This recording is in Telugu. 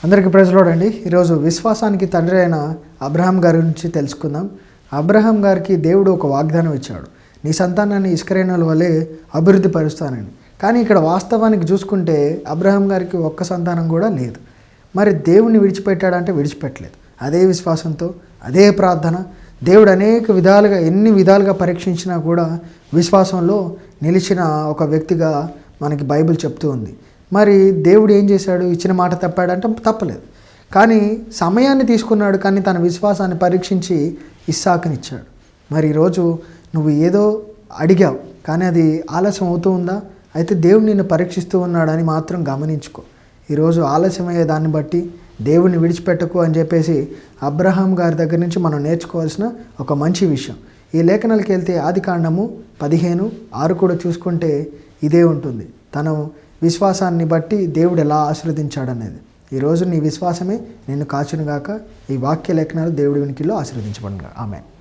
అందరికీ ప్రైజ్ లార్డ్ అండి. ఈరోజు విశ్వాసానికి తండ్రి అయిన అబ్రహాం గారి గురించి తెలుసుకుందాం. అబ్రహాం గారికి దేవుడు ఒక వాగ్దానం ఇచ్చాడు, నీ సంతానాన్ని ఇస్కరేణుల వలె అభివృద్ధి పరుస్తానని. కానీ ఇక్కడ వాస్తవానికి చూసుకుంటే అబ్రహాం గారికి ఒక్క సంతానం కూడా లేదు. మరి దేవుడిని విడిచిపెట్టాడంటే విడిచిపెట్టలేదు. అదే విశ్వాసంతో, అదే ప్రార్థన, దేవుడు అనేక విధాలుగా ఎన్ని విధాలుగా పరీక్షించినా కూడా విశ్వాసంలో నిలిచిన ఒక వ్యక్తిగా మనకి బైబిల్ చెప్తూ ఉంది. మరి దేవుడు ఏం చేశాడు? ఇచ్చిన మాట తప్పాడంటే తప్పలేదు, కానీ సమయాన్ని తీసుకున్నాడు. కానీ తన విశ్వాసాన్ని పరీక్షించి ఇస్సాకునిచ్చాడు. మరి ఈరోజు నువ్వు ఏదో అడిగావు, కానీ అది ఆలస్యం అవుతూ ఉందా? అయితే దేవుడు నిన్ను పరీక్షిస్తూ ఉన్నాడని మాత్రం గమనించుకో. ఈరోజు ఆలస్యమయ్యే దాన్ని బట్టి దేవుడిని విడిచిపెట్టకు అని చెప్పేసి అబ్రహాం గారి దగ్గర నుంచి మనం నేర్చుకోవాల్సిన ఒక మంచి విషయం. ఈ లేఖనాలకు వెళ్తే ఆదికాండము 15:6 కూడా చూసుకుంటే ఇదే ఉంటుంది. తన విశ్వాసాన్ని బట్టి దేవుడు ఎలా ఆశీర్వదించాడనేది. ఈరోజు నీ విశ్వాసమే నిన్ను కాచునుగాక. ఈ వాక్య లేఖనాలు దేవుడి వినికిలో ఆశీర్వదించబడును. ఆమేన్.